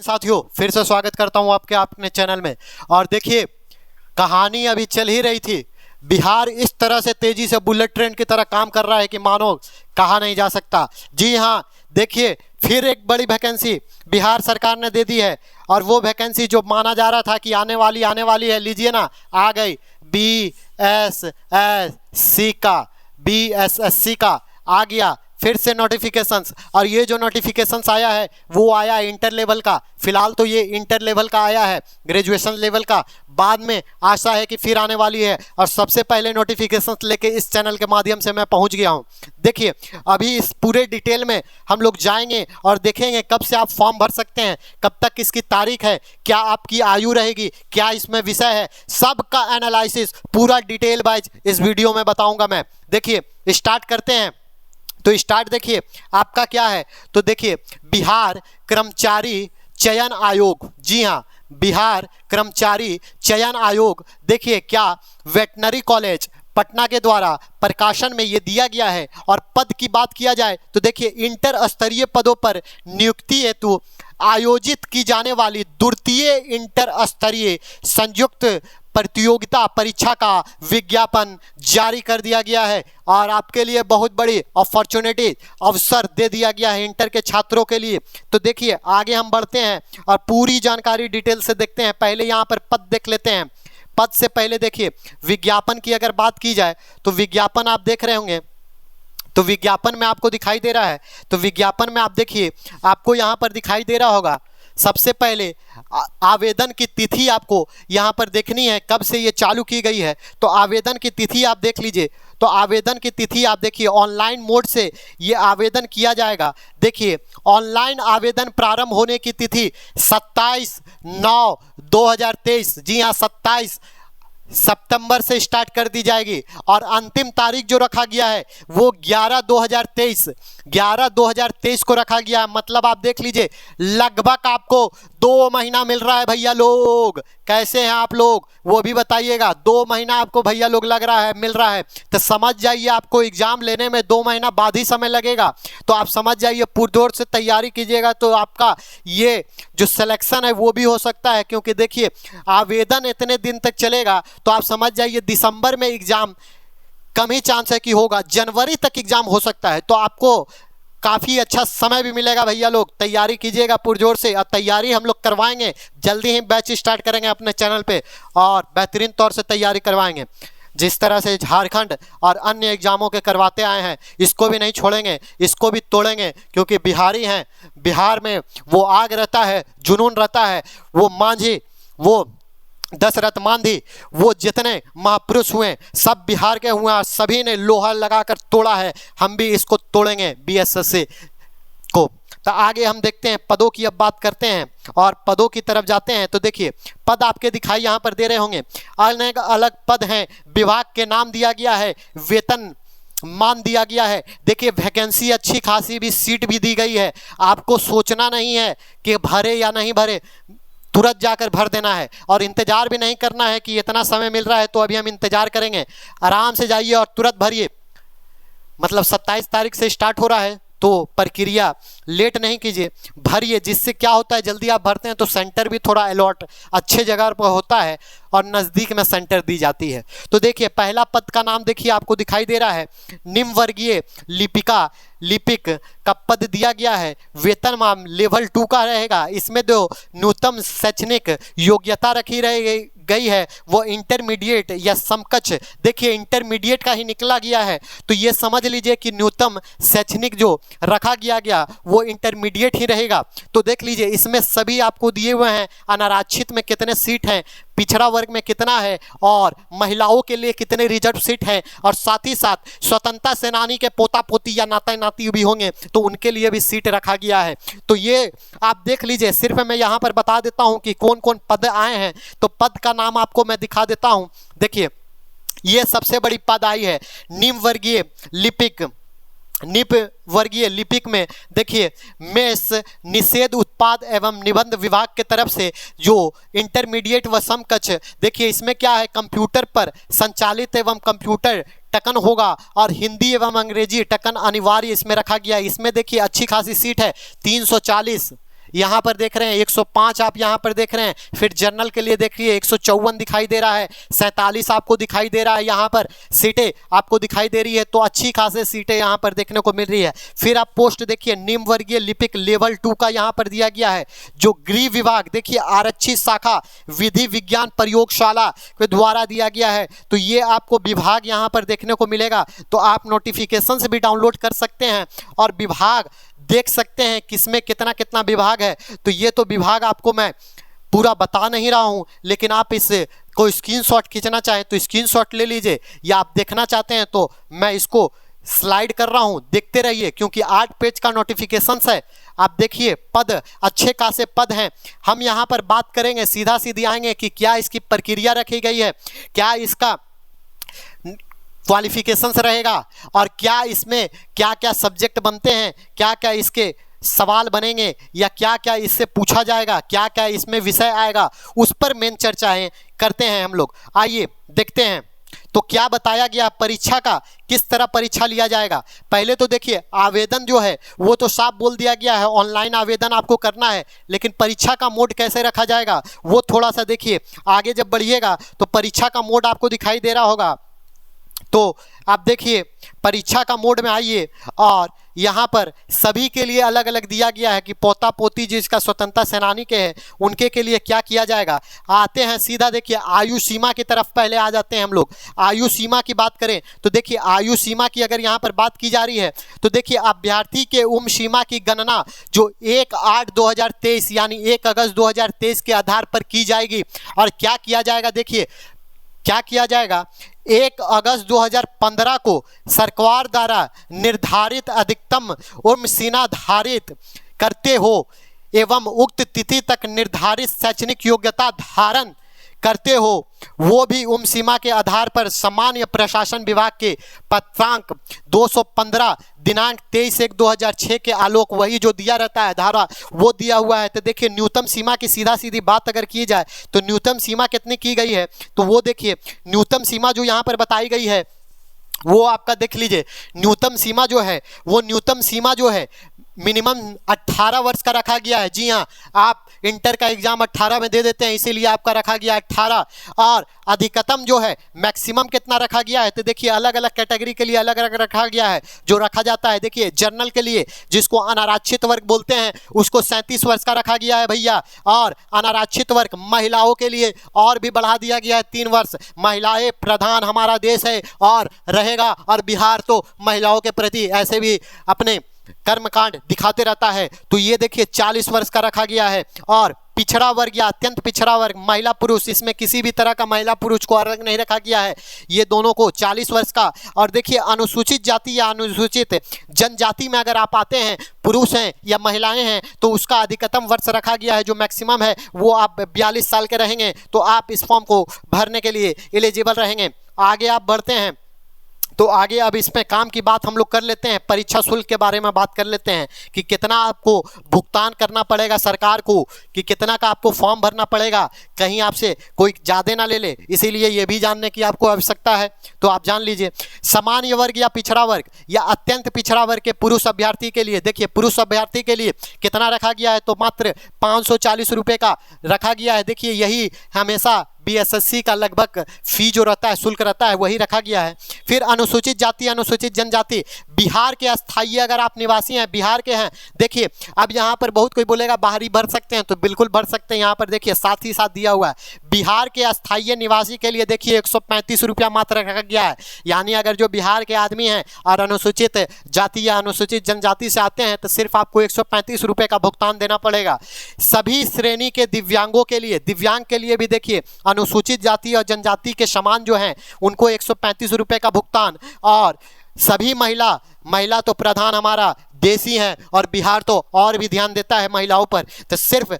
साथियों, फिर से स्वागत करता हूं आपके अपने चैनल में। और देखिए, कहानी अभी चल ही रही थी। बिहार इस तरह से तेजी से बुलेट ट्रेन की तरह काम कर रहा है कि मानो कहा नहीं जा सकता। जी हां, देखिए फिर एक बड़ी वैकेंसी बिहार सरकार ने दे दी है। और वो वैकेंसी जो माना जा रहा था कि आने वाली है, लीजिए ना, आ गई। BSSC का आ गया फिर से नोटिफिकेशंस। और ये जो नोटिफिकेशंस आया है वो आया इंटर लेवल का। फिलहाल तो ये इंटर लेवल का आया है, ग्रेजुएशन लेवल का बाद में आशा है कि फिर आने वाली है। और सबसे पहले नोटिफिकेशंस लेके इस चैनल के माध्यम से मैं पहुंच गया हूं। देखिए, अभी इस पूरे डिटेल में हम लोग जाएंगे और देखेंगे कब से आप फॉर्म भर सकते हैं, कब तक इसकी तारीख है, क्या आपकी आयु रहेगी, क्या इसमें विषय है, सबका एनालिसिस पूरा डिटेल वाइज इस वीडियो में बताऊंगा मैं। देखिए, स्टार्ट करते हैं। तो स्टार्ट देखिए आपका क्या है। तो देखिए, बिहार कर्मचारी चयन आयोग, जी हाँ, बिहार कर्मचारी चयन आयोग। देखिए क्या वेटनरी कॉलेज पटना के द्वारा प्रकाशन में ये दिया गया है। और पद की बात किया जाए तो देखिए, इंटर स्तरीय पदों पर नियुक्ति हेतु आयोजित की जाने वाली द्वितीय इंटर स्तरीय संयुक्त प्रतियोगिता परीक्षा का विज्ञापन जारी कर दिया गया है। और आपके लिए बहुत बड़ी अपॉर्चुनिटी, अवसर दे दिया गया है इंटर के छात्रों के लिए। तो देखिए, आगे हम बढ़ते हैं और पूरी जानकारी डिटेल से देखते हैं। पहले यहाँ पर पद देख लेते हैं। पद से पहले देखिए, विज्ञापन की अगर बात की जाए तो विज्ञापन आप देख रहे होंगे। तो विज्ञापन में आपको दिखाई दे रहा है। तो विज्ञापन में आप देखिए, आपको यहाँ पर दिखाई दे रहा होगा। सबसे पहले आवेदन की तिथि आपको यहाँ पर देखनी है, कब से ये चालू की गई है। तो आवेदन की तिथि आप देख लीजिए। तो आवेदन की तिथि आप देखिए, ऑनलाइन मोड से ये आवेदन किया जाएगा। देखिए, ऑनलाइन आवेदन प्रारंभ होने की तिथि 27/9/2023, जी हाँ, 27 सितंबर से स्टार्ट कर दी जाएगी। और अंतिम तारीख जो रखा गया है वो 11/2023 को रखा गया है। मतलब आप देख लीजिए, लगभग आपको 2 महीना मिल रहा है भैया लोग। कैसे हैं आप लोग वो भी बताइएगा। 2 महीना आपको भैया लोग लग रहा है, मिल रहा है। तो समझ जाइए, आपको एग्जाम लेने में 2 महीना बाद ही समय लगेगा। तो आप समझ जाइए, पुरजोर से तैयारी कीजिएगा तो आपका ये जो सिलेक्शन है वो भी हो सकता है। क्योंकि देखिए, आवेदन इतने दिन तक चलेगा तो आप समझ जाइए दिसंबर में एग्जाम कम ही चांस है कि होगा, जनवरी तक एग्जाम हो सकता है। तो आपको काफ़ी अच्छा समय भी मिलेगा भैया लोग, तैयारी कीजिएगा पुरजोर से। और तैयारी हम लोग करवाएंगे, जल्दी ही बैच स्टार्ट करेंगे अपने चैनल पे और बेहतरीन तौर से तैयारी करवाएंगे। जिस तरह से झारखंड और अन्य एग्जामों के करवाते आए हैं, इसको भी नहीं छोड़ेंगे, इसको भी तोड़ेंगे। क्योंकि बिहारी हैं, बिहार में वो आग रहता है, जुनून रहता है। वो मांझी, वो दशरथ मांझी, वो जितने महापुरुष हुए सब बिहार के हुए और सभी ने लोहा लगाकर तोड़ा है। हम भी इसको तोड़ेंगे, BSSC को। तो आगे हम देखते हैं, पदों की अब बात करते हैं और पदों की तरफ जाते हैं। तो देखिए, पद आपके दिखाई यहाँ पर दे रहे होंगे। अलग अलग पद हैं, विभाग के नाम दिया गया है, वेतन मान दिया गया है। देखिए, वैकेंसी अच्छी खासी भी, सीट भी दी गई है। आपको सोचना नहीं है कि भरे या नहीं भरे, तुरंत जाकर भर देना है। और इंतजार भी नहीं करना है कि इतना समय मिल रहा है तो अभी हम इंतजार करेंगे। आराम से जाइए और तुरंत भरिए। मतलब 27 तारीख से स्टार्ट हो रहा है तो प्रक्रिया लेट नहीं कीजिए, भरिए। जिससे क्या होता है, जल्दी आप भरते हैं तो सेंटर भी थोड़ा अलॉट अच्छे जगह पर होता है और नज़दीक में सेंटर दी जाती है। तो देखिए, पहला पद का नाम देखिए आपको दिखाई दे रहा है, निम्न वर्गीय लिपिक का पद दिया गया है। वेतन मान लेवल 2 का रहेगा। इसमें जो न्यूनतम शैक्षणिक योग्यता रखी गई है वो इंटरमीडिएट या समकक्ष। देखिए, इंटरमीडिएट का ही निकला गया है तो ये समझ लीजिए कि न्यूनतम शैक्षणिक जो रखा गया वो इंटरमीडिएट ही रहेगा। तो देख लीजिए, इसमें सभी आपको दिए हुए हैं। अनारक्षित में कितने सीट हैं, पिछड़ा वर्ग में कितना है, और महिलाओं के लिए कितने रिजर्व सीट हैं। और साथ ही साथ स्वतंत्रता सेनानी के पोता पोती या नाता नाती भी होंगे तो उनके लिए भी सीट रखा गया है। तो ये आप देख लीजिए। सिर्फ मैं यहाँ पर बता देता हूँ कि कौन कौन पद आए हैं। तो पद का नाम आपको मैं दिखा देता हूँ। देखिए, ये सबसे बड़ी पद आई है, निम्न वर्गीय लिपिक में देखिए, मेष निषेध उत्पाद एवं निबंध विभाग के तरफ से जो इंटरमीडिएट व समकक्ष। देखिए, इसमें क्या है, कंप्यूटर पर संचालित एवं कंप्यूटर टकन होगा और हिंदी एवं अंग्रेजी टकन अनिवार्य इसमें रखा गया है। इसमें देखिए अच्छी खासी सीट है, 340 यहाँ पर देख रहे हैं 105 आप यहाँ पर देख रहे हैं। फिर जनरल के लिए देखिए 154 दिखाई दे रहा है, 47 आपको दिखाई दे रहा है। यहाँ पर सीटें आपको दिखाई दे रही है, तो अच्छी खासी सीटें यहाँ पर देखने को मिल रही है। फिर आप पोस्ट देखिए निम्न वर्गीय लिपिक लेवल 2 का यहाँ पर दिया गया है, जो गृह विभाग देखिए आरक्षित शाखा विधि विज्ञान प्रयोगशाला के द्वारा दिया गया है। तो ये आपको विभाग यहाँ पर देखने को मिलेगा, तो आप नोटिफिकेशन से भी डाउनलोड कर सकते हैं और विभाग देख सकते हैं किसमें कितना कितना विभाग है। तो ये तो विभाग आपको मैं पूरा बता नहीं रहा हूं, लेकिन आप इस को स्क्रीनशॉट खींचना चाहें तो स्क्रीनशॉट ले लीजिए, या आप देखना चाहते हैं तो मैं इसको स्लाइड कर रहा हूं, देखते रहिए, क्योंकि 8 पेज का नोटिफिकेशन है। आप देखिए पद अच्छे खासे पद हैं। हम यहां पर बात करेंगे, सीधा सीधी आएंगे कि क्या इसकी प्रक्रिया रखी गई है, क्या इसका क्वालिफिकेशंस रहेगा, और क्या इसमें क्या क्या सब्जेक्ट बनते हैं, क्या क्या इसके सवाल बनेंगे, या क्या क्या इससे पूछा जाएगा, क्या क्या इसमें विषय आएगा, उस पर मेन चर्चाएं करते हैं हम लोग। आइए देखते हैं तो क्या बताया गया परीक्षा का, किस तरह परीक्षा लिया जाएगा। पहले तो देखिए आवेदन जो है वो तो साफ बोल दिया गया है, ऑनलाइन आवेदन आपको करना है, लेकिन परीक्षा का मोड कैसे रखा जाएगा वो थोड़ा सा देखिए। आगे जब बढ़िएगा तो परीक्षा का मोड आपको दिखाई दे रहा होगा, तो आप देखिए परीक्षा का मोड में आइए, और यहाँ पर सभी के लिए अलग अलग दिया गया है कि पोता पोती जिसका स्वतंत्रता सेनानी के हैं उनके के लिए क्या किया जाएगा। आते हैं सीधा देखिए आयु सीमा की तरफ पहले आ जाते हैं हम लोग। आयु सीमा की बात करें तो देखिए आयु सीमा की अगर यहाँ पर बात की जा रही है तो देखिए अभ्यर्थी के उम्र सीमा की गणना जो 1/8/2023 यानी 1 अगस्त 2023 के आधार पर की जाएगी। और क्या किया जाएगा, देखिए क्या किया जाएगा, 1 अगस्त 2015 को सरकार द्वारा निर्धारित अधिकतम उम्र सीमा धारित करते हो एवं उक्त तिथि तक निर्धारित शैक्षणिक योग्यता धारण करते हो, वो भी उम्र सीमा के आधार पर सामान्य प्रशासन विभाग के पत्रांक 215 दिनांक 23/1/2006 के आलोक वही जो दिया रहता है धारा वो दिया हुआ है। तो देखिए न्यूनतम सीमा की सीधा सीधी बात अगर की जाए तो न्यूनतम सीमा कितनी की गई है, तो वो देखिए न्यूनतम सीमा जो यहाँ पर बताई गई है वो आपका देख लीजिए। न्यूनतम सीमा जो है वो न्यूनतम सीमा जो है मिनिमम 18 वर्ष का रखा गया है। जी हाँ, आप इंटर का एग्जाम 18 में दे देते हैं, इसीलिए आपका रखा गया 18। और अधिकतम जो है मैक्सिमम कितना रखा गया है, तो देखिए अलग अलग कैटेगरी के लिए अलग अलग रखा गया है जो रखा जाता है। देखिए जनरल के लिए जिसको अनारक्षित वर्ग बोलते हैं उसको 37 वर्ष का रखा गया है भैया, और अनारक्षित वर्ग महिलाओं के लिए और भी बढ़ा दिया गया है 3 वर्ष। महिलाएं प्रधान हमारा देश है और रहेगा, और बिहार तो महिलाओं के प्रति ऐसे भी अपने कर्मकांड दिखाते रहता है। तो ये देखिए 40 वर्ष का रखा गया है। और पिछड़ा वर्ग या अत्यंत पिछड़ा वर्ग महिला पुरुष, इसमें किसी भी तरह का महिला पुरुष को अलग नहीं रखा गया है, ये दोनों को 40 वर्ष का। और देखिए अनुसूचित जाति या अनुसूचित जनजाति में अगर आप आते हैं, पुरुष हैं या महिलाएं हैं, तो उसका अधिकतम वर्ष रखा गया है जो मैक्सिमम है वो आप 42 साल के रहेंगे, तो आप इस फॉर्म को भरने के लिए एलिजिबल रहेंगे। आगे आप बढ़ते हैं तो आगे अब इसमें काम की बात हम लोग कर लेते हैं, परीक्षा शुल्क के बारे में बात कर लेते हैं कि कितना आपको भुगतान करना पड़ेगा सरकार को, कि कितना का आपको फॉर्म भरना पड़ेगा, कहीं आपसे कोई ज़्यादा ना ले ले, इसीलिए ये भी जानने की आपको आवश्यकता है। तो आप जान लीजिए सामान्य वर्ग या पिछड़ा वर्ग या अत्यंत पिछड़ा वर्ग के पुरुष अभ्यर्थी के लिए, देखिए पुरुष अभ्यर्थी के लिए कितना रखा गया है, तो मात्र 540 रुपये का रखा गया है। देखिए यही हमेशा बीएसएससी का लगभग फी जो रहता है, शुल्क रहता है, वही रखा गया है। फिर अनुसूचित जाति अनुसूचित जनजाति, बिहार के अस्थायी अगर आप निवासी हैं, बिहार के हैं, देखिए अब यहाँ पर बहुत कोई बोलेगा बाहरी भर सकते हैं, तो बिल्कुल भर सकते हैं। यहाँ पर देखिए साथ ही साथ दिया हुआ है बिहार के अस्थायी निवासी के लिए देखिए 135 रुपया मात्र रखा गया है। यानी अगर जो बिहार के आदमी हैं और अनुसूचित जाति या अनुसूचित जनजाति से आते हैं तो सिर्फ आपको 135 रुपये का भुगतान देना पड़ेगा। सभी श्रेणी के दिव्यांगों के लिए, दिव्यांग के लिए भी देखिए अनुसूचित जाति और जनजाति के समान जो हैं उनको 135 रुपये का भुगतान। और सभी महिला तो प्रधान हमारा देसी हैं, और बिहार तो और भी ध्यान देता है महिलाओं पर, तो सिर्फ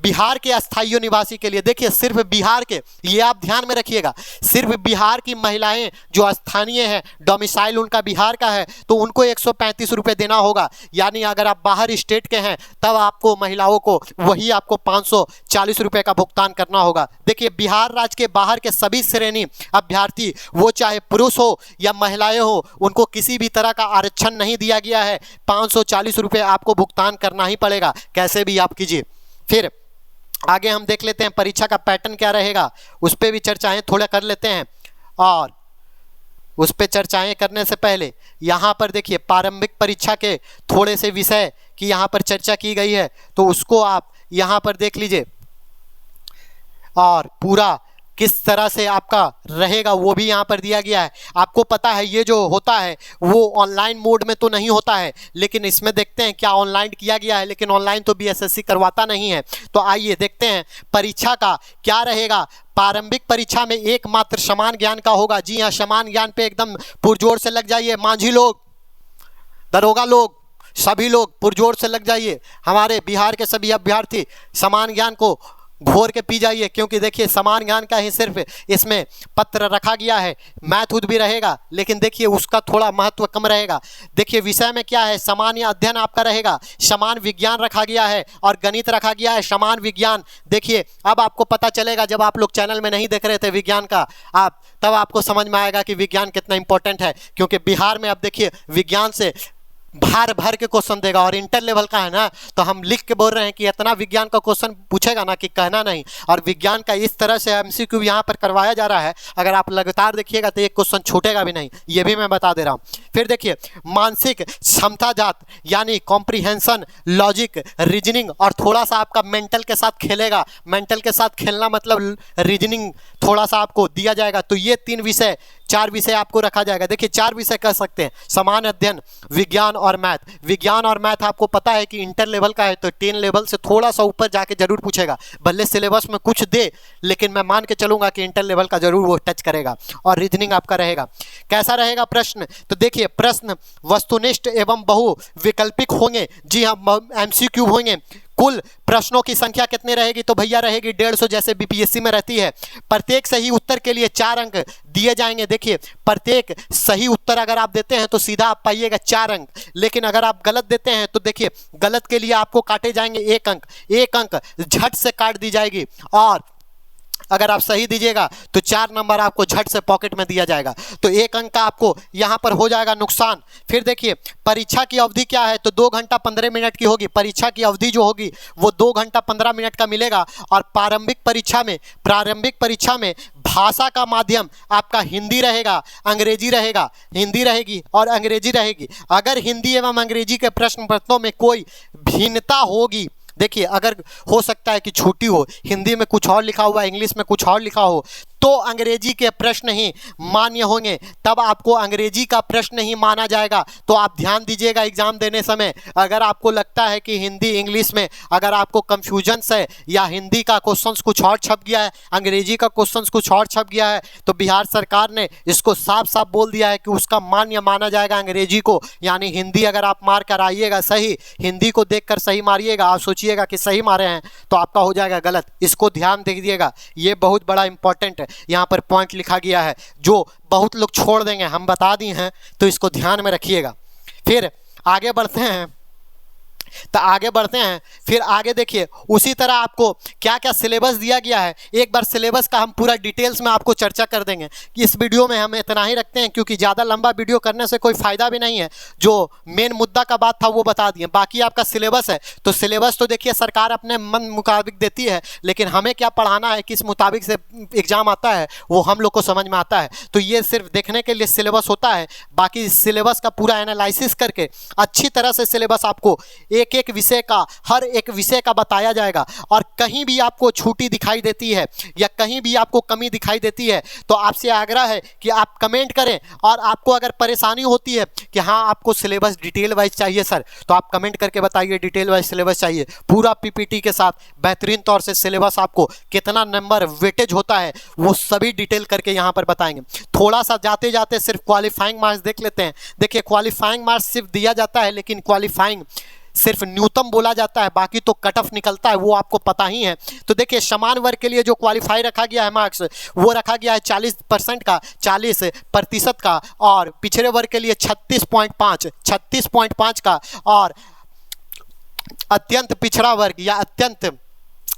बिहार के अस्थायी निवासी के लिए देखिए सिर्फ बिहार के, ये आप ध्यान में रखिएगा, सिर्फ बिहार की महिलाएं जो स्थानीय हैं, डोमिसाइल उनका बिहार का है, तो उनको 135 रुपये देना होगा। यानी अगर आप बाहर स्टेट के हैं तब आपको महिलाओं को वही आपको 540 रुपये का भुगतान करना होगा। देखिए बिहार राज्य के बाहर के सभी श्रेणी अभ्यर्थी, वो चाहे पुरुष हो या महिलाएं हो, उनको किसी भी तरह का आरक्षण नहीं दिया गया है। 540 रुपये आपको भुगतान करना ही पड़ेगा, कैसे भी आप कीजिए। फिर आगे हम देख लेते हैं परीक्षा का पैटर्न क्या रहेगा, उस पर भी चर्चाएं थोड़ा कर लेते हैं। और उस पर चर्चाएं करने से पहले यहाँ पर देखिए प्रारंभिक परीक्षा के थोड़े से विषय की यहाँ पर चर्चा की गई है, तो उसको आप यहाँ पर देख लीजिए। और पूरा किस तरह से आपका रहेगा वो भी यहाँ पर दिया गया है। आपको पता है ये जो होता है वो ऑनलाइन मोड में तो नहीं होता है, लेकिन इसमें देखते हैं क्या ऑनलाइन किया गया है, लेकिन ऑनलाइन तो बीएसएससी करवाता नहीं है। तो आइए देखते हैं परीक्षा का क्या रहेगा। प्रारंभिक परीक्षा में एकमात्र समान ज्ञान का होगा। जी हाँ, समान ज्ञान पे एकदम पुरजोर से लग जाइए। मांझी लोग, दरोगा लोग, सभी लोग पुरजोर से लग जाइए। हमारे बिहार के सभी अभ्यर्थी समान ज्ञान को घोर के पी जाइए, क्योंकि देखिए समान ज्ञान का ही सिर्फ इसमें पत्र रखा गया है। मैथ उद भी रहेगा, लेकिन देखिए उसका थोड़ा महत्व कम रहेगा। देखिए विषय में क्या है, सामान्य अध्ययन आपका रहेगा, समान विज्ञान रखा गया है और गणित रखा गया है। समान विज्ञान देखिए अब आपको पता चलेगा, जब आप लोग चैनल में नहीं देख रहे थे विज्ञान का, आप तब आपको समझ में आएगा कि विज्ञान कितना इंपॉर्टेंट है। क्योंकि बिहार में अब देखिए विज्ञान से भर भर के क्वेश्चन देगा, और इंटर लेवल का है ना, तो हम लिख के बोल रहे हैं कि इतना विज्ञान का क्वेश्चन पूछेगा ना कि कहना नहीं। और विज्ञान का इस तरह से एमसीक्यू यहाँ पर करवाया जा रहा है, अगर आप लगातार देखिएगा तो एक क्वेश्चन छूटेगा भी नहीं, ये भी मैं बता दे रहा हूँ। फिर देखिए मानसिक क्षमता जात यानी कॉम्प्रिहेंशन, लॉजिक, रीजनिंग, और थोड़ा सा आपका मेंटल के साथ खेलेगा। मेंटल के साथ खेलना मतलब रीजनिंग थोड़ा सा आपको दिया जाएगा। तो ये 3 विषय 4 विषय आपको रखा जाएगा। देखिए 4 विषय कह सकते हैं, समान अध्ययन, विज्ञान और मैथ। विज्ञान और मैथ आपको पता है कि इंटर लेवल का है, तो 10 लेवल से थोड़ा सा ऊपर जाके जरूर पूछेगा। भले सिलेबस में कुछ दे, लेकिन मैं मान के चलूंगा कि इंटर लेवल का जरूर वो टच करेगा। और रीजनिंग आपका रहेगा। कैसा रहेगा प्रश्न, तो देखिए प्रश्न वस्तुनिष्ठ एवं बहु विकल्पिक होंगे। जी हाँ, एमसीक्यू होंगे। कुल प्रश्नों की संख्या कितनी रहेगी, तो भैया रहेगी 150, जैसे बीपीएससी में रहती है। प्रत्येक सही उत्तर के लिए 4 अंक दिए जाएंगे। देखिए प्रत्येक सही उत्तर अगर आप देते हैं तो सीधा आप पाइएगा 4 अंक, लेकिन अगर आप गलत देते हैं तो देखिए गलत के लिए आपको काटे जाएंगे 1 अंक। 1 अंक झट से काट दी जाएगी, और अगर आप सही दीजिएगा तो 4 नंबर आपको झट से पॉकेट में दिया जाएगा। तो 1 अंक का आपको यहाँ पर हो जाएगा नुकसान। फिर देखिए परीक्षा की अवधि क्या है, तो 2 घंटा 15 मिनट की होगी। परीक्षा की अवधि जो होगी वो 2 घंटा 15 मिनट का मिलेगा। और प्रारंभिक परीक्षा में भाषा का माध्यम आपका हिंदी रहेगा, अंग्रेजी रहेगा, हिंदी रहेगी और अंग्रेजी रहेगी। अगर हिंदी एवं अंग्रेजी के प्रश्न पत्रों में कोई भिन्नता होगी, देखिए अगर हो सकता है कि छूटी हो, हिंदी में कुछ और लिखा हुआ, इंग्लिश में कुछ और लिखा हो, तो अंग्रेजी के प्रश्न ही मान्य होंगे, तब आपको अंग्रेजी का प्रश्न ही माना जाएगा। तो आप ध्यान दीजिएगा एग्जाम देने समय, अगर आपको लगता है कि हिंदी इंग्लिश में अगर आपको कंफ्यूजन है, या हिंदी का क्वेश्चंस कुछ और छप गया है, अंग्रेजी का क्वेश्चंस कुछ और छप गया है, तो बिहार सरकार ने इसको साफ साफ बोल दिया है कि उसका मान्य माना जाएगा अंग्रेजी को। यानी हिंदी अगर आप मार कर आइएगा सही, हिंदी को देखकर सही मारिएगा, आप सोचिएगा कि सही मारे हैं, तो आपका हो जाएगा गलत। इसको ध्यान दे दीजिएगा, ये बहुत बड़ा इंपॉर्टेंट यहाँ पर पॉइंट लिखा गया है, जो बहुत लोग छोड़ देंगे, हम बता दिए हैं, तो इसको ध्यान में रखिएगा। फिर आगे बढ़ते हैं, फिर आगे देखिए उसी तरह आपको क्या क्या सिलेबस दिया गया है। एक बार सिलेबस का हम पूरा डिटेल्स में आपको चर्चा कर देंगे कि इस वीडियो में हम इतना ही रखते हैं, क्योंकि ज़्यादा लंबा वीडियो करने से कोई फ़ायदा भी नहीं है। जो मेन मुद्दा का बात था वो बता दिए, बाकी आपका सिलेबस है। तो सिलेबस तो देखिए सरकार अपने मन मुताबिक देती है, लेकिन हमें क्या पढ़ाना है, किस मुताबिक से एग्ज़ाम आता है, वो हम लोग को समझ में आता है। तो ये सिर्फ देखने के लिए सिलेबस होता है, बाकी सिलेबस का पूरा एनालिसिस करके अच्छी तरह से सिलेबस आपको एक विषय का, हर एक विषय का बताया जाएगा। और कहीं भी आपको छूटी दिखाई देती है या कहीं भी आपको कमी दिखाई देती है, तो आपसे आग्रह है कि आप कमेंट करें। और आपको अगर परेशानी होती है कि हाँ आपको सिलेबस डिटेल वाइज चाहिए सर, तो आप कमेंट करके बताइए डिटेल वाइज सिलेबस चाहिए। पूरा पीपीटी के साथ बेहतरीन तौर से सिलेबस, आपको कितना नंबर वेटेज होता है वो सभी डिटेल करके यहाँ पर बताएंगे। थोड़ा सा जाते जाते सिर्फ क्वालिफाइंग मार्क्स देख लेते हैं। देखिए क्वालिफाइंग मार्क्स सिर्फ दिया जाता है, लेकिन क्वालिफाइंग सिर्फ न्यूनतम बोला जाता है, बाकी तो कट ऑफ निकलता है, वो आपको पता ही है। तो देखिए समान वर्ग के लिए जो क्वालिफाई रखा गया है मार्क्स, वो रखा गया है 40% का, 40% का, और पिछड़े वर्ग के लिए 36.5 का, और अत्यंत पिछड़ा वर्ग या अत्यंत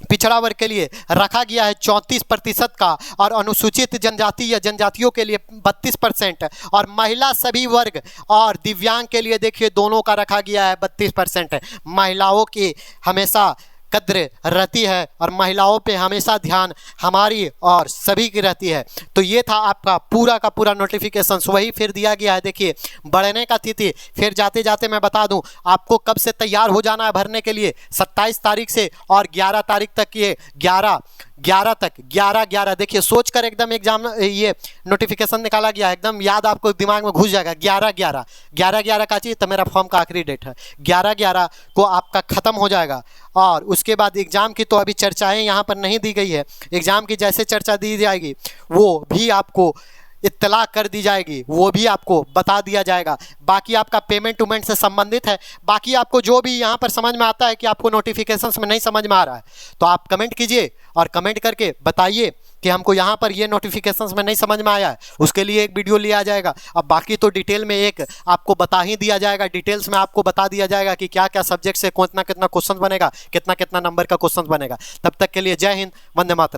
पिछड़ा वर्ग के लिए रखा गया है 34% का, और अनुसूचित जनजाति या जनजातियों के लिए 32%, और महिला सभी वर्ग और दिव्यांग के लिए देखिए दोनों का रखा गया है 32%। महिलाओं की हमेशा कद्र रहती है और महिलाओं पे हमेशा ध्यान हमारी और सभी की रहती है। तो ये था आपका पूरा का पूरा नोटिफिकेशन, वही फिर दिया गया है। देखिए बढ़ने का तिथि फिर जाते जाते मैं बता दूं आपको कब से तैयार हो जाना है भरने के लिए, 27 तारीख से और 11 तारीख तक, ये 11 तक 11 देखिए सोच कर एकदम एग्जाम ये नोटिफिकेशन निकाला गया है, एकदम याद आपको दिमाग में घुस जाएगा। 11 का चीज़ तो मेरा फॉर्म का आखिरी डेट है, 11 को आपका ख़त्म हो जाएगा। और उसके बाद एग्ज़ाम की तो अभी चर्चाएं यहाँ पर नहीं दी गई है, एग्ज़ाम की जैसे चर्चा दी जाएगी वो भी आपको इत्तला कर दी जाएगी, वो भी आपको बता दिया जाएगा। बाकी आपका पेमेंट वेमेंट से संबंधित है, बाकी आपको जो भी यहाँ पर समझ में आता है कि आपको नोटिफिकेशंस में नहीं समझ में आ रहा है तो आप कमेंट कीजिए और कमेंट करके बताइए कि हमको यहाँ पर ये नोटिफिकेशंस में नहीं समझ में आया है, उसके लिए एक वीडियो लिया जाएगा। अब बाकी तो डिटेल में एक आपको बता ही दिया जाएगा, डिटेल्स में आपको बता दिया जाएगा कि क्या क्या सब्जेक्ट से कितना कितना क्वेश्चन बनेगा, कितना कितना नंबर का क्वेश्चन बनेगा। तब तक के लिए जय हिंद, वंदे मातरम।